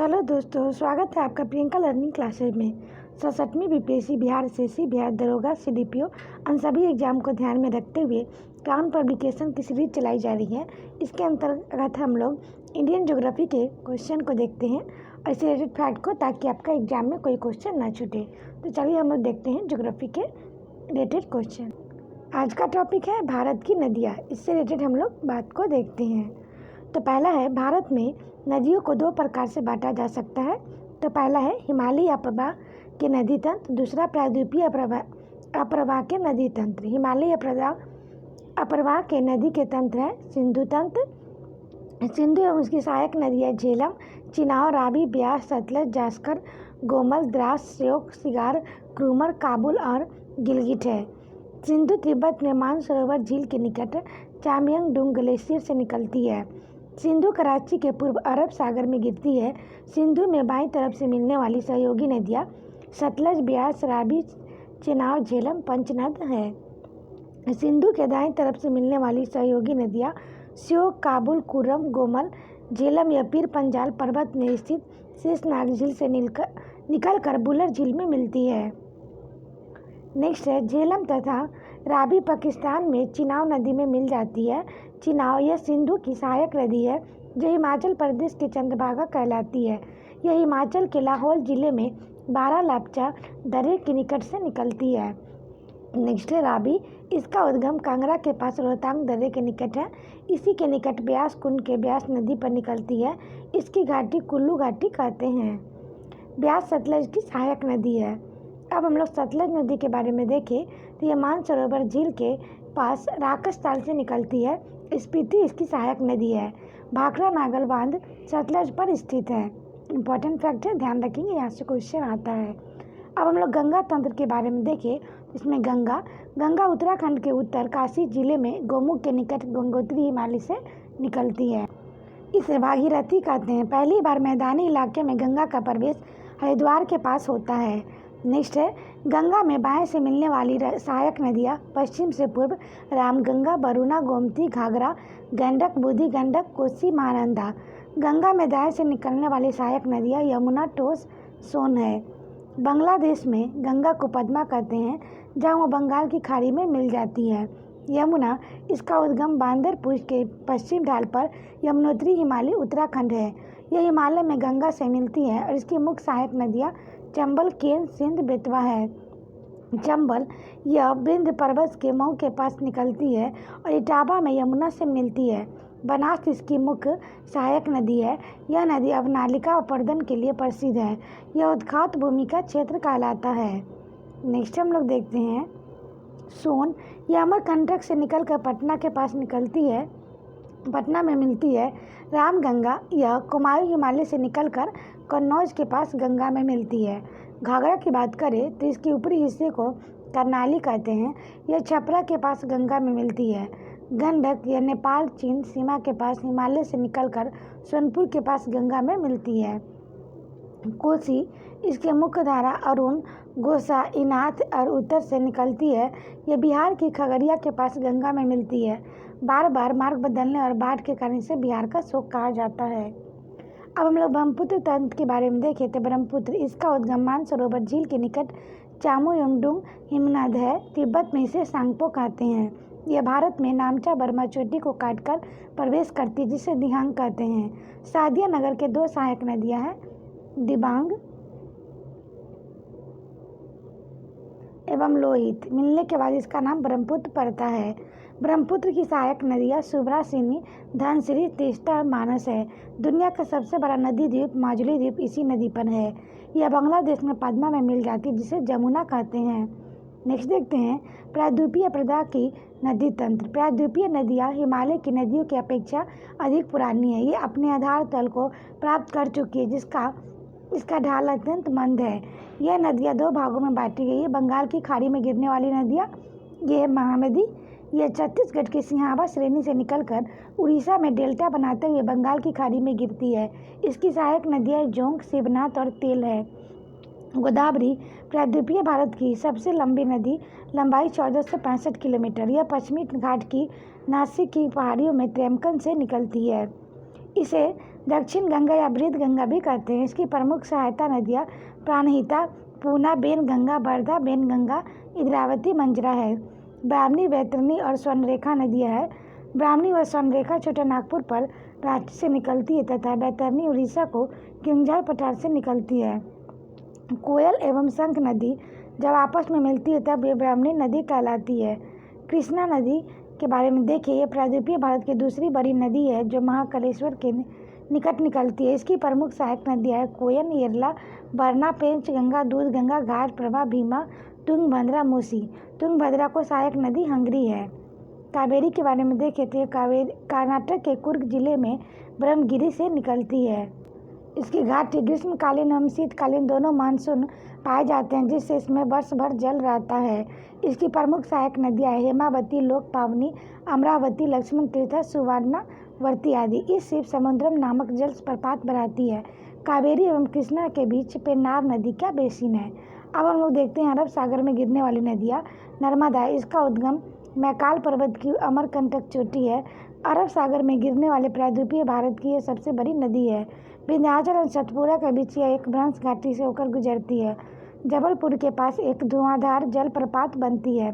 Hello दोस्तों, स्वागत है आपका प्रियंका लर्निंग क्लासेज में। 67वीं बीपीएससी बिहार एसएससी बिहार दरोगा सीडीपीओ उन सभी एग्जाम को ध्यान में रखते हुए क्राउन पब्लिकेशन की सीरीज चलाई जा रही है। इसके अंतर्गत हम लोग इंडियन ज्योग्राफी के क्वेश्चन को देखते हैं और इससे रिलेटेड फैक्ट को, ताकि आपका एग्जाम में कोई क्वेश्चन ना छूटे। तो चलिए हम लोग देखते हैं ज्योग्राफी के रिलेटेड क्वेश्चन। आज का टॉपिक है भारत की नदियाँ। इससे रिलेटेड हम लोग बात को देखते हैं। तो पहला है, भारत में नदियों को दो प्रकार से बांटा जा सकता है। तो पहला है हिमालयी अप्रवाह के नदी तंत्र, दूसरा प्रायद्वीपीय अप्रवाह के नदी तंत्र। हिमालयी अप्रवाह के नदी के तंत्र है सिंधु तंत्र। सिंधु एवं उसकी सहायक नदियाँ झेलम, चिनाव, रावी, ब्यास, सतलज, जास्कर, गोमल, द्रास, श्योक, सिगार, क्रूमर, काबुल और गिलगिट है। सिंधु तिब्बत में मानसरोवर झील के निकट चामयंगडुंग ग्लेशियर से निकलती है। सिंधु कराची के पूर्व अरब सागर में गिरती है। सिंधु में बाईं तरफ से मिलने वाली सहयोगी नदियाँ सतलज, ब्यास, रावी, चिनाव, झेलम, पंचनद है। सिंधु के दाईं तरफ से मिलने वाली सहयोगी नदियाँ श्योक, काबुल, कुरम, गोमल, झेलम या पीर पंजाल पर्वत में स्थित शेषनाग झील से निकलकर बुलर झील में मिलती है। नेक्स्ट है, झेलम तथा रावी पाकिस्तान में चिनाव नदी में मिल जाती है। चिनाव यह सिंधु की सहायक नदी है जो हिमाचल प्रदेश के चंद्रभागा कहलाती है। यह हिमाचल के लाहौल जिले में बारालापचा दर्रे के निकट से निकलती है। नेक्स्ट है रावी। इसका उद्गम कांगड़ा के पास रोहतांग दर्रे के निकट है। इसी के निकट ब्यास कुंड के ब्यास नदी पर निकलती है। इसकी घाटी कुल्लू घाटी कहते हैं। ब्यास सतलज की सहायक नदी है। अब हम लोग सतलज नदी के बारे में देखें तो यह मानसरोवर झील के पास राकस ताल से निकलती है। स्पीति इसकी सहायक नदी है। भाखड़ा नागल बांध सतलज पर स्थित है। इंपॉर्टेंट फैक्ट है, ध्यान रखेंगे, यहाँ से क्वेश्चन आता है। अब हम लोग गंगा तंत्र के बारे में देखें। इसमें गंगा उत्तराखंड के उत्तर काशी जिले में गोमुख के निकट गंगोत्री हिमालय से निकलती है। इसे भागीरथी कहते हैं। पहली बार मैदानी इलाके में गंगा का प्रवेश हरिद्वार के पास होता है। नेक्स्ट है, गंगा में बाएं से मिलने वाली सहायक नदियाँ पश्चिम से पूर्व रामगंगा, बरूना, गोमती, घाघरा, गंडक, बूढ़ी गंडक, कोसी, महानंदा। गंगा में दाएं से निकलने वाली सहायक नदियाँ यमुना, टोस, सोन है। बांग्लादेश में गंगा को पद्मा कहते हैं, जहाँ वो बंगाल की खाड़ी में मिल जाती है। यमुना, इसका उद्गम बांदरपुर के पश्चिम ढाल पर यमुनोत्री हिमालय उत्तराखंड है। यह हिमालय में गंगा से मिलती है और इसकी मुख्य सहायक नदियाँ चंबल, केन, सिंध, बेतवा है। चंबल यह विंध्य पर्वत के मऊ के पास निकलती है और इटावा में यमुना से मिलती है। बनास इसकी मुख्य सहायक नदी है। यह नदी अवनालिका और पर्दन के लिए प्रसिद्ध है। यह उद्खात भूमि का क्षेत्र कहलाता है। नेक्स्ट हम लोग देखते हैं सोन। यह अमरकंटक से निकलकर पटना के पास निकलती है, पटना में मिलती है। रामगंगा यह कुमायूं हिमालय से निकलकर कन्नौज के पास गंगा में मिलती है। घाघरा की बात करें तो इसके ऊपरी हिस्से को कर्नाली कहते हैं। यह छपरा के पास गंगा में मिलती है। गंडक यह नेपाल चीन सीमा के पास हिमालय से निकलकर सोनपुर के पास गंगा में मिलती है। कोसी इसके मुख्य धारा अरुण, गोसा, इनाथ और उत्तर से निकलती है। यह बिहार की खगड़िया के पास गंगा में मिलती है। बार बार मार्ग बदलने और बाढ़ के कारण से बिहार का शोक कहा जाता है। अब हम लोग ब्रह्मपुत्र तंत्र के बारे में देखें तो ब्रह्मपुत्र इसका उद्गम मानसरोवर झील के निकट चामोयंगडुंग हिमनद है। तिब्बत में इसे सांगपो कहते हैं। यह भारत में नामचा बर्मा चोटी को काटकर प्रवेश करती है, जिसे दिहांग कहते हैं। सादिया नगर के दो सहायक नदियाँ हैं, दिबांग एवं लोहित। मिलने के बाद इसका नाम ब्रह्मपुत्र पड़ता है। ब्रह्मपुत्र की सहायक नदियाँ सुब्रासिनी, धनसिरी, तीस्ता और मानस है। दुनिया का सबसे बड़ा नदी द्वीप माजुली द्वीप इसी नदी पर है। यह बांग्लादेश में पद्मा में मिल जाती है, जिसे जमुना कहते हैं। नेक्स्ट देखते हैं प्रायद्वीपीय अप्रवाह की नदी तंत्र। प्रायद्वीपीय नदियाँ हिमालय की नदियों की अपेक्षा अधिक पुरानी है। ये अपने आधार तल को प्राप्त कर चुकी है, इसका ढाल अत्यंत मंद है। यह नदियाँ दो भागों में बांटी गई है। बंगाल की खाड़ी में गिरने वाली नदियाँ, ये है महानदी। यह छत्तीसगढ़ की सिंहावा श्रेणी से निकलकर उड़ीसा में डेल्टा बनाते हुए बंगाल की खाड़ी में गिरती है। इसकी सहायक नदियाँ जोंक, शिवनाथ और तेल है। गोदावरी प्रायद्वीपीय भारत की सबसे लंबी नदी, लंबाई 1465 किलोमीटर। यह पश्चिमी घाट की नासिक की पहाड़ियों में त्रैंबकन से निकलती है। इसे दक्षिण गंगा या बृहद गंगा भी कहते हैं। इसकी प्रमुख सहायता नदियाँ प्राणहिता, पूना, बेनगंगा, बरधा, बेनगंगा, इंद्रावती, मंजरा है। ब्राह्मणी, बैतरणी और स्वर्णरेखा नदियाँ हैं। ब्राह्मणी व स्वर्णरेखा छोटा नागपुर पर रांची से निकलती है तथा बैतरणी उड़ीसा को किंजल पठार से निकलती है। कोयल एवं शंख नदी जब आपस में मिलती है तब ये ब्राह्मणी नदी कहलाती है। कृष्णा नदी के बारे में देखिए, ये प्रायद्वीपीय भारत की दूसरी बड़ी नदी है जो महाकालेश्वर के निकट निकलती है। इसकी प्रमुख सहायक नदियाँ हैं कोयन, येरला, बरना, पेंच गंगा, दूध गंगा, घाट प्रभा, भीमा, तुंगभद्रा, मूसी। तुंगभद्रा को सहायक नदी हंगरी है। कावेरी के बारे में देखें तो ये कावेरी कर्नाटक के कुर्ग जिले में ब्रह्मगिरी से निकलती है। इसकी घाट ग्रीष्मकालीन एवं शीतकालीन दोनों मानसून पाए जाते हैं, जिससे इसमें वर्ष भर जल रहता है। इसकी प्रमुख सहायक नदियाँ हैं हेमावती, लोक पावनी, अमरावती, लक्ष्मण तीर्थ, सुवर्णावर्ती आदि। इस शिव समुद्रम नामक जल प्रपात बनाती है। कावेरी एवं कृष्णा के बीच पेन्नार नदी का बेसिन है। अब हम लोग देखते हैं अरब सागर में गिरने वाली नदियाँ। नर्मदा, इसका उद्गम मैकाल पर्वत की अमरकंटक चोटी है। अरब सागर में गिरने वाले प्रायद्वीपीय भारत की यह सबसे बड़ी नदी है। विंध्याचल और सतपुरा के बीच यह एक भ्रंश घाटी से होकर गुजरती है। जबलपुर के पास एक धुआंधार जलप्रपात बनती है।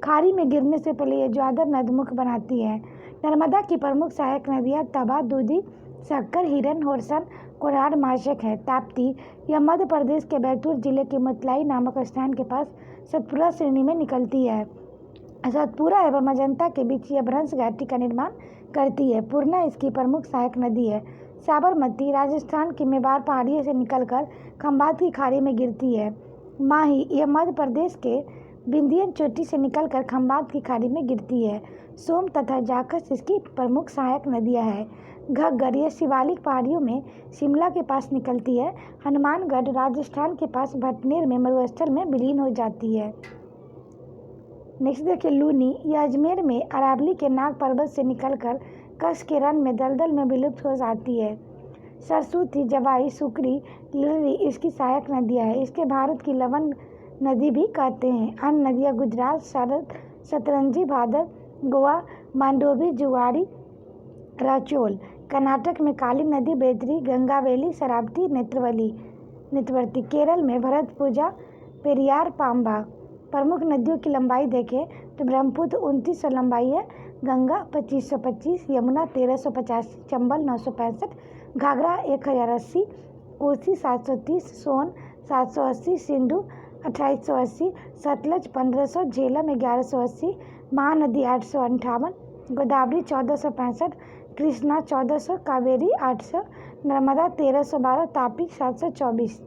खाड़ी में गिरने से पहले यह ज्वादर नदमुख बनाती है। नर्मदा की प्रमुख सहायक नदियाँ तबा, दूधी, शक्कर, हिरन, होरसन, कोरार, माशक है। ताप्ती, यह मध्य प्रदेश के बैतूल जिले के मुतलाई नामक स्थान के पास सतपुरा श्रेणी में निकलती है। सतपुरा एवं अजंता के बीच यह भ्रंश घाटी का निर्माण करती है। पूर्णा इसकी प्रमुख सहायक नदी है। साबरमती राजस्थान की मेवाड़ पहाड़ियों से निकलकर खंभात की खाड़ी में गिरती है। माही, यह मध्य प्रदेश के विंध्यन चोटी से निकलकर खंभात की खाड़ी में गिरती है। सोम तथा जाखस इसकी प्रमुख सहायक नदियाँ हैं। घग्गर, यह शिवालिक पहाड़ियों में शिमला के पास निकलती है। हनुमानगढ़ राजस्थान के पास भटनेर में मरुस्थल में विलीन हो जाती है। नेक्स्ट देखिए लूनी, यह अजमेर में अरावली के नाग पर्वत से निकलकर कच्छ के रण में दलदल में विलुप्त हो जाती है। सरस्वती, जवाई, सुकरी, लिलरी इसकी सहायक नदियाँ हैं। इसके भारत की लवण नदी भी कहते हैं। अन्य नदियाँ गुजरात, शरद, सतरंजी, भादर, गोवा, मांडोवी, जुवाड़ी, राचोल। कर्नाटक में काली नदी, बेदरी, गंगावेली, शरावती, नेत्रवती। केरल में भरतपुजा, पेरियार, पाम्बा। प्रमुख नदियों की लंबाई देखें तो ब्रह्मपुत्र 2900 लंबाई है, गंगा 2525, यमुना 1385, चंबल 965, घाघरा 1080, कोसी 730, सोन 780, सिंधु 2880, सतलज 1500, झेलम 1180, महानदी 858, गोदावरी 1465, कृष्णा 1400, कावेरी 800, नर्मदा 1312, तापी 724।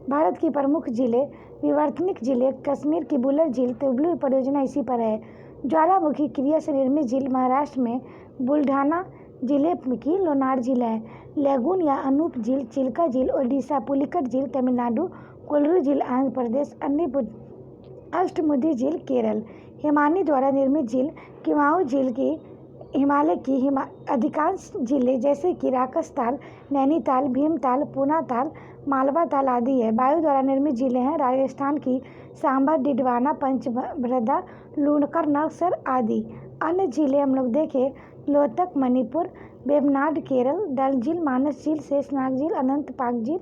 भारत की प्रमुख झीलें विवर्तनिक झीलें कश्मीर की बुलर झील, तुबलू परियोजना इसी पर है। ज्वालामुखी क्रिया से निर्मित झील महाराष्ट्र में बुलढाना जिले की लोनार झील है। लेगून या अनूप झील, चिल्का झील ओडिशा, पुलिकट झील तमिलनाडु, कोल्लू झील आंध्र प्रदेश, अष्टमुदी झील केरल। हिमानी द्वारा निर्मित झील किमाऊ झील की हिमालय की अधिकांश झीलें जैसे कि राकसताल, नैनीताल, भीमताल, पूनाताल, मालवा ताल आदि है। वायु द्वारा निर्मित झीलें हैं राजस्थान की सांभर, डिडवाना, पंचभद्रा, लूणकर, नक्सर आदि। अन्य झीलें हम लोग देखें लोहतक मणिपुर, वेबनाड केरल, डल झील, मानस झील, शेषनाग झील, अनंतपाक झील,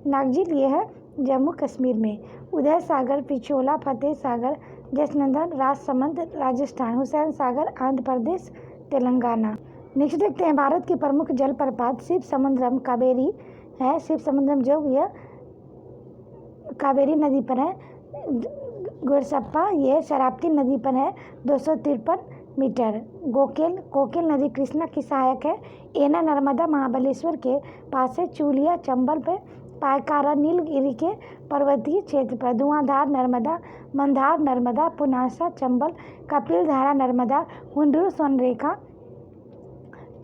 नाग झील ये है जम्मू कश्मीर में। उदय सागर, पिछोला, फतेह सागर, जसनंदन राजसमंद राजस्थान, हुसैन सागर आंध्र प्रदेश, तेलंगाना। नेक्स्ट देखते हैं भारत के प्रमुख जलप्रपात शिव समुद्रम कावेरी है। शिव समुद्रम जो यह कावेरी नदी पर है। गोरसप्पा ये शरावती नदी पर है 253 मीटर। कोकेल नदी कृष्णा की सहायक है। एना नर्मदा महाबलेश्वर के पास है। चूलिया चंबल पे, पायकारा नीलगिरी के पर्वतीय क्षेत्र पर। धुआंधार नर्मदा, मंदार नर्मदा, पुनासा चंबल, कपिलधारा नर्मदा, हुंडरू स्वर्णरेखा,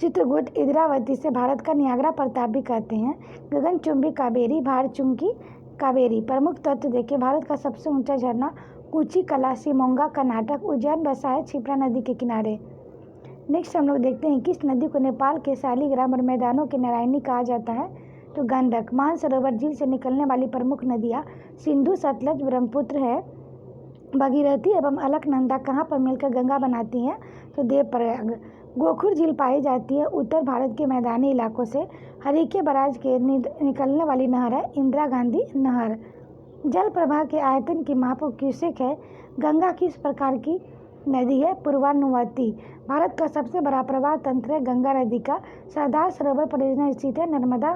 चित्रकूट इंद्रावती से भारत का नियाग्रा प्रताप भी कहते हैं। गगनचुंबी कावेरी, भारचुंकी कावेरी। प्रमुख तत्व देखिए भारत का सबसे ऊंचा झरना कूची कला शिमोगा कर्नाटक, उज्जैन बसा है क्षिप्रा नदी के किनारे। नेक्स्ट हम लोग देखते हैं किस नदी को नेपाल के शालिग्राम और मैदानों के नारायणी कहा जाता है। तो गंडक। मानसरोवर झील से निकलने वाली प्रमुख नदियाँ सिंधु, सतलज, ब्रह्मपुत्र है। भगीरथी एवं अलकनंदा कहाँ पर मिलकर गंगा बनाती हैं तो देवप्रयाग। गोखुर झील पाई जाती है उत्तर भारत के मैदानी इलाकों से हरीके बराज के निकलने वाली नहर है इंदिरा गांधी नहर। जल प्रवाह के आयतन की माप क्यूसेक है। गंगा किस प्रकार की नदी है? पूर्वानुवर्ती। भारत का सबसे बड़ा प्रवाह तंत्र है गंगा नदी का। सरदार सरोवर परियोजना स्थित है नर्मदा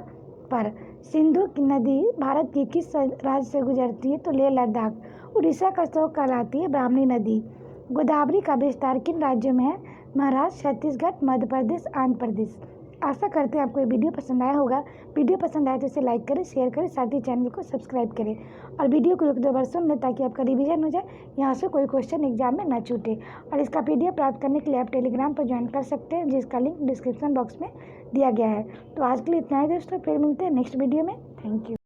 पर। सिंधु की नदी भारत की किस राज्य से गुजरती है? तो लेह लद्दाख। उड़ीसा का शोक कहलाती है ब्राह्मणी नदी। गोदावरी का विस्तार किन राज्यों में है? महाराष्ट्र, छत्तीसगढ़, मध्य प्रदेश, आंध्र प्रदेश। आशा करते हैं आपको ये वीडियो पसंद आया होगा। वीडियो पसंद आए तो इसे लाइक करें, शेयर करें, साथ ही चैनल को सब्सक्राइब करें और वीडियो को 1-2 बार सुन लें ताकि आपका रिवीजन हो जाए, यहाँ से कोई क्वेश्चन एग्जाम में ना छूटे। और इसका PDF प्राप्त करने के लिए आप टेलीग्राम पर ज्वाइन कर सकते हैं, जिसका लिंक डिस्क्रिप्शन बॉक्स में दिया गया है। तो आज के लिए इतना ही दोस्तों, फिर मिलते हैं नेक्स्ट वीडियो में। Thank you.